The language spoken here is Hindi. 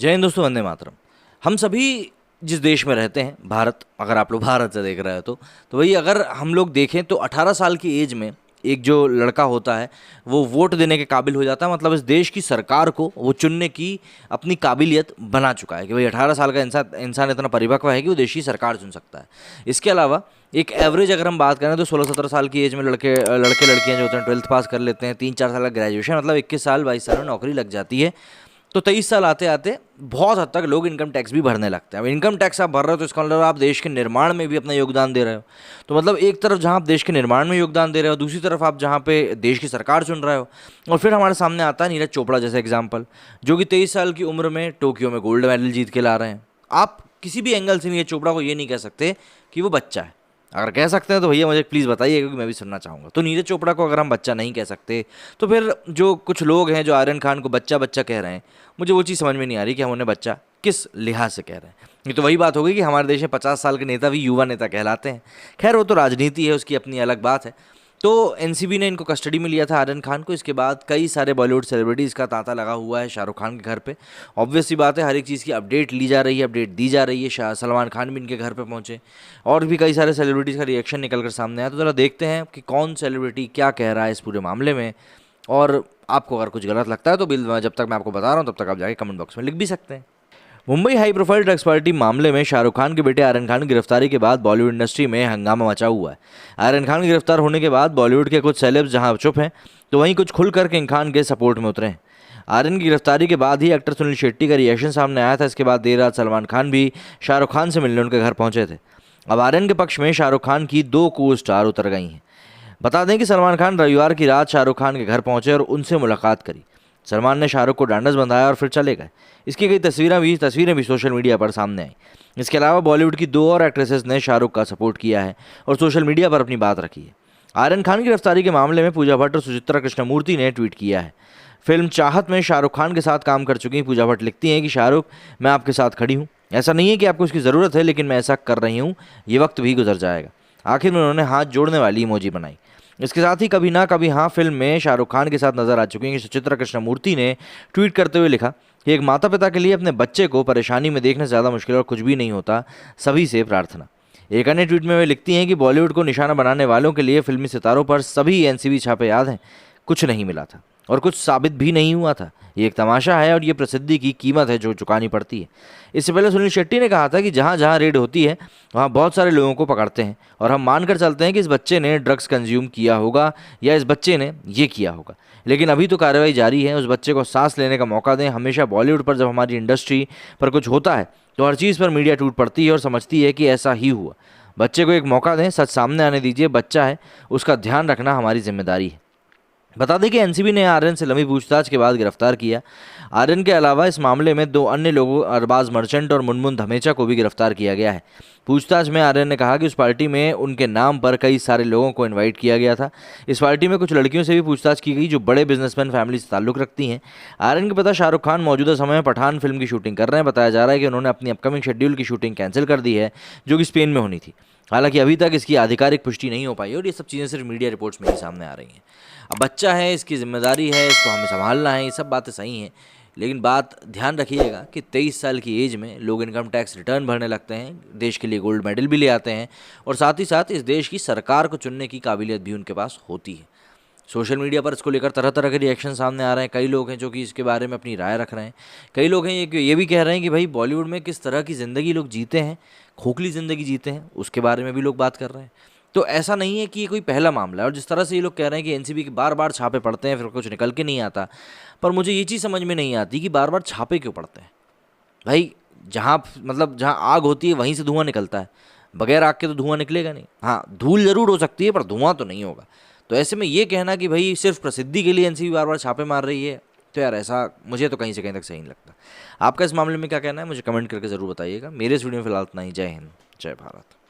जय हिंद दोस्तों, वंदे मातरम। हम सभी जिस देश में रहते हैं, भारत, अगर आप लोग भारत से देख रहे हो तो वही अगर हम लोग देखें तो 18 साल की एज में एक जो लड़का होता है वो वोट देने के काबिल हो जाता है। मतलब इस देश की सरकार को वो चुनने की अपनी काबिलियत बना चुका है कि भाई 18 साल का इंसान इतना परिपक्व है कि वो देश की सरकार चुन सकता है। इसके अलावा एक एवरेज अगर हम बात करें तो 16-17 साल की एज में लड़के लड़कियां जो होते हैं 12th पास कर लेते हैं, 3-4 साल का ग्रेजुएशन, मतलब 21 साल 22 साल में नौकरी लग जाती है। तो 23 साल आते आते बहुत हद तक लोग इनकम टैक्स भी भरने लगते हैं। अब इनकम टैक्स आप भर रहे हो तो इसका मतलब आप देश के निर्माण में भी अपना योगदान दे रहे हो। तो मतलब एक तरफ जहाँ आप देश के निर्माण में योगदान दे रहे हो, दूसरी तरफ आप जहाँ पे देश की सरकार चुन रहे हो। और फिर हमारे सामने आता है नीरज चोपड़ा जैसे एग्जाम्पल, जो कि 23 साल की उम्र में टोक्यो में गोल्ड मेडल जीत के ला रहे हैं। आप किसी भी एंगल से नीरज चोपड़ा को ये नहीं कह सकते कि वो बच्चा है। अगर कह सकते हैं तो भैया मुझे प्लीज़ बताइए, क्योंकि मैं भी सुनना चाहूँगा। तो नीरज चोपड़ा को अगर हम बच्चा नहीं कह सकते तो फिर जो कुछ लोग हैं जो आर्यन खान को बच्चा बच्चा कह रहे हैं, मुझे वो चीज़ समझ में नहीं आ रही कि हम उन्हें बच्चा किस लिहाज से कह रहे हैं। ये तो वही बात हो गई कि हमारे देश में 50 साल के नेता भी युवा नेता कहलाते हैं। खैर वो तो राजनीति है, उसकी अपनी अलग बात है। तो एनसीबी ने इनको कस्टडी में लिया था आर्यन खान को। इसके बाद कई सारे बॉलीवुड सेलिब्रिटीज़ का तांता लगा हुआ है शाहरुख खान के घर पे। ऑब्वियस सी बात है, हर एक चीज़ की अपडेट ली जा रही है, अपडेट दी जा रही है। सलमान खान भी इनके घर पे पहुंचे और भी कई सारे सेलिब्रिटीज़ का रिएक्शन निकल कर सामने आया। तो ज़रा देखते हैं कि कौन सेलिब्रिटी क्या कह रहा है इस पूरे मामले में। और आपको अगर कुछ गलत लगता है तो जब तक मैं आपको बता रहा हूँ तब तक आप जाके कमेंट बॉक्स में लिख भी सकते हैं। Mumbai high profile drugs party मामले में शाहरुख खान के बेटे आर्यन खान की गिरफ्तारी के बाद बॉलीवुड इंडस्ट्री में हंगामा मचा हुआ है। आर्यन खान की गिरफ्तार होने के बाद बॉलीवुड के कुछ सेलेब्स जहां चुप हैं तो वहीं कुछ खुलकर किंग खान के सपोर्ट में उतरे हैं। आर्यन की गिरफ्तारी के बाद ही एक्टर सुनील शेट्टी का रिएक्शन सामने आया था। इसके बाद देर रात सलमान खान भी शाहरुख खान से मिलने उनके घर पहुंचे थे। अब आर्यन के पक्ष में शाहरुख खान की 2 को स्टार उतर गई हैं। बता दें कि सलमान खान रविवार की रात शाहरुख खान के घर पहुंचे और उनसे मुलाकात करी। सलमान ने शाहरुख को डांडस बंधाया और फिर चले गए। इसकी कई तस्वीरें भी सोशल मीडिया पर सामने आई। इसके अलावा बॉलीवुड की 2 और एक्ट्रेसेस ने शाहरुख का सपोर्ट किया है और सोशल मीडिया पर अपनी बात रखी है। आर्यन खान की गिरफ्तारी के मामले में पूजा भट्ट और सुचित्रा कृष्णमूर्ति ने ट्वीट किया है। फिल्म चाहत में शाहरुख खान के साथ काम कर चुकी पूजा भट्ट लिखती हैं कि शाहरुख, मैं आपके साथ खड़ी हूँ। ऐसा नहीं है कि आपको इसकी ज़रूरत है, लेकिन मैं ऐसा कर रही हूँ, ये वक्त भी गुजर जाएगा। आखिर में उन्होंने हाथ जोड़ने वाली इमोजी बनाई। इसके साथ ही कभी ना कभी हाँ फिल्म में शाहरुख खान के साथ नजर आ चुकी हैं सुचित्रा कृष्णमूर्ति ने ट्वीट करते हुए लिखा कि एक माता पिता के लिए अपने बच्चे को परेशानी में देखने से ज़्यादा मुश्किल और कुछ भी नहीं होता, सभी से प्रार्थना। एक अन्य ट्वीट में वे लिखती हैं कि बॉलीवुड को निशाना बनाने वालों के लिए फिल्मी सितारों पर सभी एनसीबी छापे याद हैं। कुछ नहीं मिला था और कुछ साबित भी नहीं हुआ था। ये एक तमाशा है और ये प्रसिद्धि की कीमत है जो चुकानी पड़ती है। इससे पहले सुनील शेट्टी ने कहा था कि जहाँ जहाँ रेड होती है वहाँ बहुत सारे लोगों को पकड़ते हैं और हम मानकर चलते हैं कि इस बच्चे ने ड्रग्स कंज्यूम किया होगा या इस बच्चे ने ये किया होगा, लेकिन अभी तो कार्रवाई जारी है। उस बच्चे को सांस लेने का मौका दें। हमेशा बॉलीवुड पर जब हमारी इंडस्ट्री पर कुछ होता है तो हर चीज़ पर मीडिया टूट पड़ती है और समझती है कि ऐसा ही हुआ। बच्चे को एक मौका दें, सच सामने आने दीजिए। बच्चा है, उसका ध्यान रखना हमारी जिम्मेदारी है। बता दें कि एनसीबी ने आर्यन से लंबी पूछताछ के बाद गिरफ्तार किया। आर्यन के अलावा इस मामले में 2 अन्य लोगों, अरबाज मर्चेंट और मुनमुन धमेचा को भी गिरफ्तार किया गया है। पूछताछ में आर्यन ने कहा कि उस पार्टी में उनके नाम पर कई सारे लोगों को इनवाइट किया गया था। इस पार्टी में कुछ लड़कियों से भी पूछताछ की गई जो बड़े बिजनेसमैन फैमिली से ताल्लुक रखती हैं। आर्यन के पिता शाहरुख खान मौजूदा समय में पठान फिल्म की शूटिंग कर रहे हैं। बताया जा रहा है कि उन्होंने अपनी अपकमिंग शेड्यूल की शूटिंग कैंसिल कर दी है, जो कि स्पेन में होनी थी। हालांकि अभी तक इसकी आधिकारिक पुष्टि नहीं हो पाई और ये सब चीज़ें सिर्फ मीडिया रिपोर्ट्स में ही सामने आ रही हैं। अब बच्चा है, इसकी जिम्मेदारी है, इसको हमें संभालना है, ये सब बातें सही हैं, लेकिन बात ध्यान रखिएगा कि 23 साल की एज में लोग इनकम टैक्स रिटर्न भरने लगते हैं, देश के लिए गोल्ड मेडल भी ले आते हैं और साथ ही साथ इस देश की सरकार को चुनने की काबिलियत भी उनके पास होती है। सोशल मीडिया पर इसको लेकर तरह तरह के रिएक्शन सामने आ रहे हैं। कई लोग हैं जो कि इसके बारे में अपनी राय रख रहे हैं। कई लोग हैं ये भी कह रहे हैं कि भाई बॉलीवुड में किस तरह की ज़िंदगी लोग जीते हैं, खोखली ज़िंदगी जीते हैं, उसके बारे में भी लोग बात कर रहे हैं। तो ऐसा नहीं है कि ये कोई पहला मामला है। और जिस तरह से ये लोग कह रहे हैं कि एनसीबी के बार बार छापे पड़ते हैं फिर कुछ निकल के नहीं आता, पर मुझे ये चीज़ समझ में नहीं आती कि बार बार छापे क्यों पड़ते हैं। भाई जहाँ आग होती है वहीं से धुआं निकलता है, बगैर आग के तो धुआं निकलेगा नहीं। हाँ, धूल जरूर हो सकती है पर धुआं तो नहीं होगा। तो ऐसे में ये कहना कि भाई सिर्फ प्रसिद्धि के लिए एनसीबी बार बार छापे मार रही है, तो यार ऐसा मुझे तो कहीं से कहीं तक सही नहीं लगता। आपका इस मामले में क्या कहना है मुझे कमेंट करके ज़रूर बताइएगा। मेरे इस वीडियो में फिलहाल इतना ही। जय हिंद, जय भारत।